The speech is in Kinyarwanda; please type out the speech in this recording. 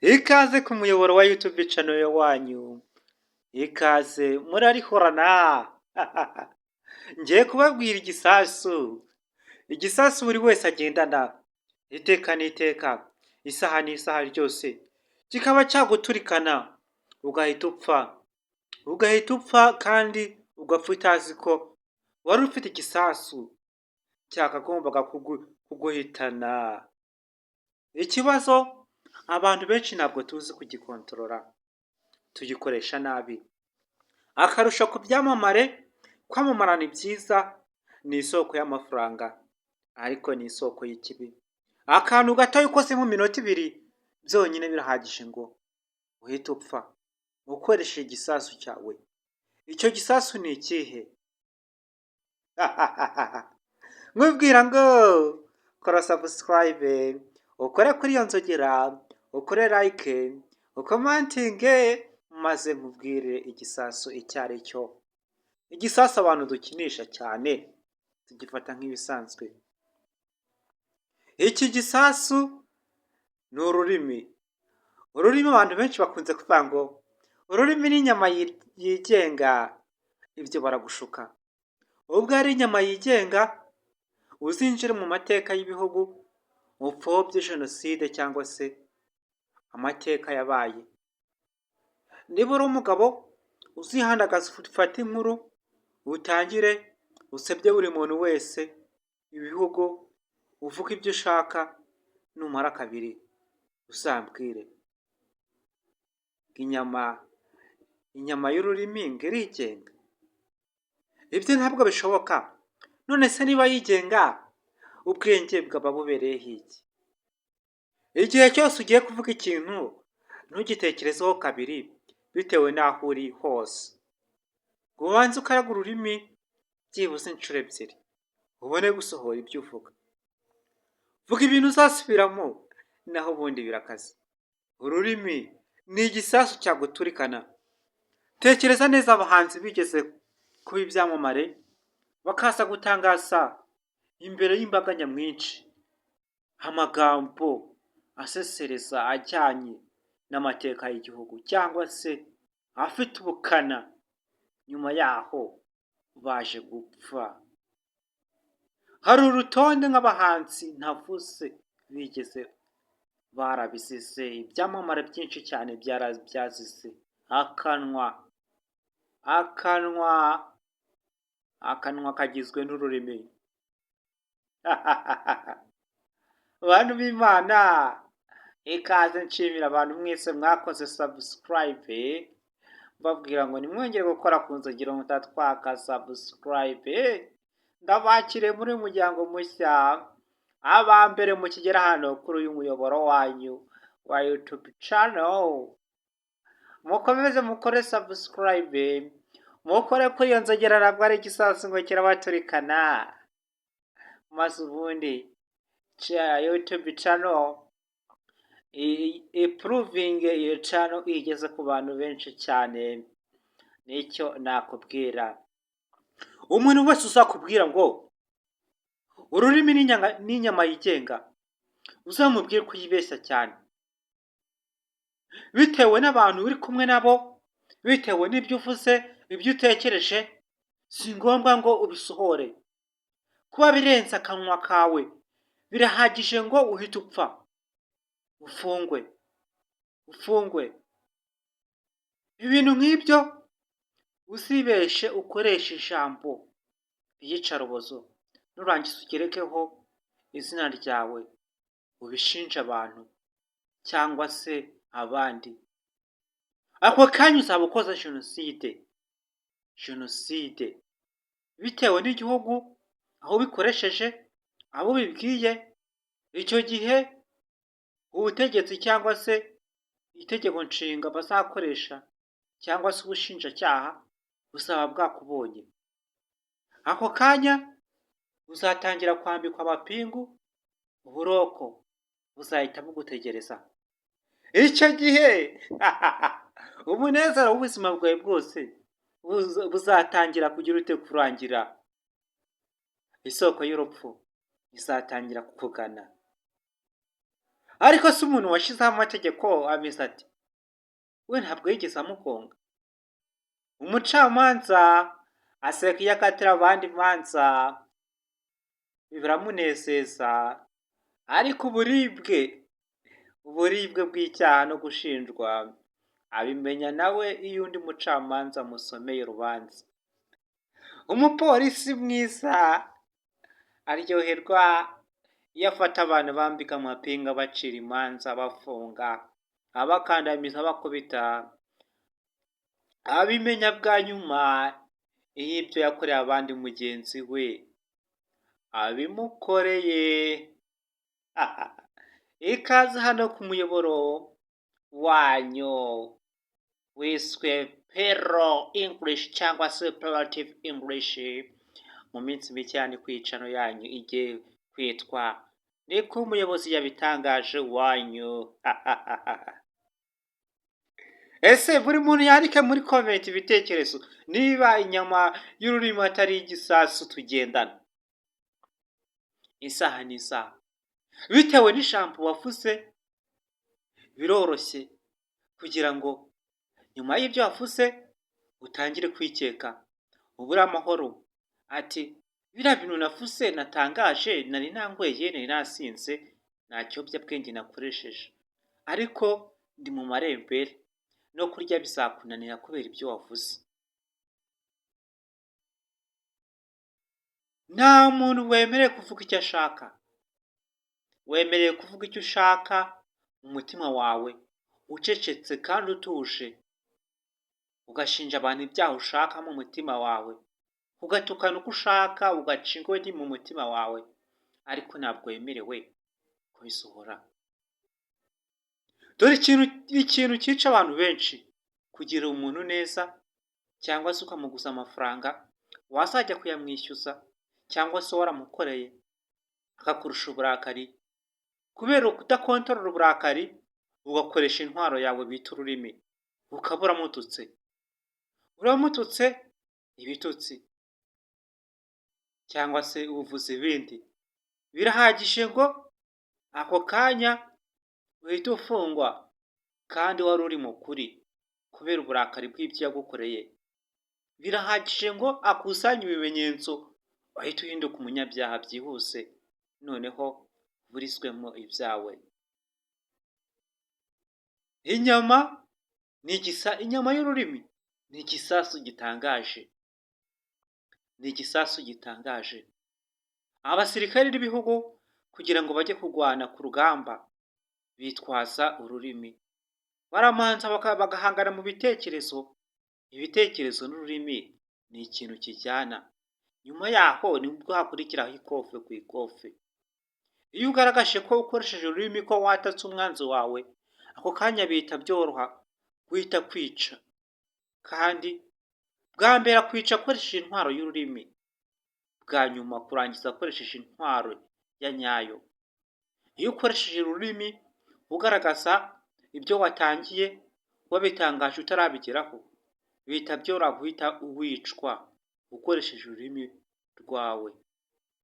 Ikaze ku muyoboro wa YouTube channel wanyu. Ikaze murarihorana. Ngiye kubabwira igisasu. Igisasu buri wese agendana. Iteka n'iteka, isaha n'isaha ryose. Kikaba cyaguturikana. Ugahita upfa. Ugahita upfa kandi ugapfa utazi ko wari ufite igisasu cyakagombaga kuguhitana. Ikibazo abantu benshi ntabwo tuzi kugikontorora, tugikoresha nabi. Akarusho ku byamamare, kwamamara ni byiza, ni isoko y'amafaranga, ariko ni isoko y'ikibi. Akantu gato ukose mu minota 2 byonyine birahagije ngo uhite upfa ukoresheje igisasu cyawe. Icyo gisasu ni ikihe? Mwibwira ngo kora subscribe, ukore kuri iyo nzogera, ukore like, ukomantinge, maze nkubwire igisasu icyo ari cyo. Igisasu abantu dukinisha cyane, tugifata nk'ibisanzwe. Iki gisasu ni ururimi. Ururimi abantu benshi bakunze kuvuga ngo ururimi ni inyama yigenga. Ibyo baragushuka. Ubwo ari inyama yigenga, uzinjire mu mateka y'ibihugu, upfobye jenoside cyangwa se amateka yabaye. Niba uri umugabo, uzihandagaza ufate inkuru, utangire usebye buri muntu wese, ibihugu, uvuga ibyo ushaka, numara kabiri uzambwire. Inyama y'ururimi ngo irigenga. Ibyo ntabwo bishoboka. None se niba yigenga, ubwenge bwaba bubereye iki? Igihe cyose ugiye kuvuga ikintu, ntugitekerezeho kabiri, bitewe n'aho uri hose. Ubanze ukaraga ururimi byibuze inshuro 2, ubone gusohora ibyo uvuga. Vuga ibintu uzasubiramo, naho ubundi birakaze. Ururimi ni igisasu cyaguturikana. Tekereza neza abahanzi bigeze kuba ibyamamare, bakaza gutangaza imbere y'imbaga nyamwinshi amagambo asesereza ajyanye n'amateka y'igihugu, cyangwa se afite ubukana, nyuma yaho baje gupfa. Hari urutonde nk'abahanzi ntavuze bigeze barabisize. Ibyamamare byinshi cyane byazize akanwa kagizwe n'ururimi. Abantu b'Imana, ikaze nshimira abantu mwese mwakoze subscribe, babwira ngo nimwongere gukora ku nzogera mutatwaka subscribe. Ndabakire muri muryango mushya, abambere mukigera hano kuri uyu muyoboro wanyu wa YouTube channel. Mukomeze mukore subscribe, mukore kuri iyo nzogera, ntabwo ari igisasu ngo kirabaturikana. Maze ubundi YouTube channel improving iyo channel igeze ku bantu benshi cyane. Nicyo nakubwira. Umuntu wese uzakubwira ngo ururimi n'inyama yigenga, uzamubwire ko yibeshya cyane. Bitewe n'abantu uri kumwe nabo, bitewe n'ibyo uvuze, ibyo utekereje, si ngombwa ngo ubisohore. Kuba birenze akanwa kawe birahagije ngo uhite upfa, ufungwe. Ibintu nk'ibyo uzibeshe ukoresha ijambo iyicarubozo, nurangiza ugerekeho izina ryawe, ubishinja abantu cyangwa se abandi. Ako kanya uzaba ukoze jenoside bitewe n'igihugu, aho bikoresheje, abo bibwiye. Icyo gihe ubutegetsi cyangwa se itegeko nshinga bazakoresha cyangwa se ubushinjacyaha buzaba bwakubonye. Ako kanya uzatangira kwambikwa amapingu, uburoko buzahita bugutegereza. Icyo gihe umunezero w'ubuzima bwawe bwose buzatangira kugira ute kurangira. Isoko y'urupfu izatangira kukugana. ariko se umuntu washyizeho amategeko ameze ati we ntabwo yigeze amugonga. Umucamanza aseka iyo akatira abandi imanza biramunezeza, ariko uburibwe bw'icyaha no gushinjwa abimenya nawe iyo undi mucamanza amusomeye urubanza. Umupolisi mwiza aryoherwa iyo afata abantu bambika amapinga bacira imanza bafunga abakandamiza bakubita, abimenya bwa nyuma iyo ibyo yakoreye abandi mugenzi we abimukoreye. Ikaze hano ku muyoboro wanyu wiswe Pero English cyangwa Superlative English. Mu minsi mike cyane ku icano yanyu igiye kwitwa niko umuyobozi yabitangaje wanyu. Ese buri muntu yandike muri comment ibitekerezo niba inyama y'ururimi atari igisasu tugendana. Isaha n'isaha bitewe n'ijambo wavuze biroroshye kugira ngo nyuma y'ibyo wavuze utangire kwikeka ubura amahoro. Ati biriya bintu navuze natangaje nari nanyweye nari nasinze nta kiyobyabwenge nakoresheje, ariko ndi mu marembere no kurya bizakunanira kubera ibyo wavuze. Nta muntu wemerewe kuvuga icyo ashaka. Wemerewe kuvuga icyo ushaka mu mutima wawe ucecetse kandi utuje, ugashinja abantu ibyaha ushaka mu mutima wawe, ugatukana uko ushaka, ugaca ingoni mu mutima wawe, ariko ntabwo wemerewe kubisohora. Dore ikintu cyica abantu benshi: kugira umuntu neza cyangwa se ukamuguza amafaranga wazajya kuyamwishyuza, cyangwa se waramukoreye akakurusha uburakari, kubera kudakontorora uburakari ugakoresha intwaro yawe bita ururimi, ukaba uramututse ibitutsi cyangwa se uvuze ibindi, birahagije ngo ako kanya uhita ufungwa kandi wari uri mu kuri kubera uburakari bw'ibyo yagukoreye. Birahagije ngo akusanye ibimenyetso wahita uhinduka umunyabyaha byihuse, noneho buriswemo ibyawe. Inyama y'ururimi ni igisasu gitangaje. Abasirikare b'ibihugu kugira ngo bajye kurwana ku rugamba bitwaza ururimi, baramanza bagahangana mu bitekerezo. Ibitekerezo n'ururimi ni ikintu kijyana. Nyuma yaho nibwo hakurikiraho ikofe ku ikofe. Iyo ugaragaje ko ukoresheje ururimi ko watatse umwanzi wawe, ako kanya bihita byoroha guhita kwica. Kandi bwa mbere akwica akoresheje intwaro y'ururimi, bwa nyuma kurangiza akoresheje intwaro ya nyayo. Iyo ukoresheje ururimi ugaragaza ibyo watangiye wabitangaje utarabigeraho, bihita byoroha guhita wicwa ukoresheje ururimi rwawe.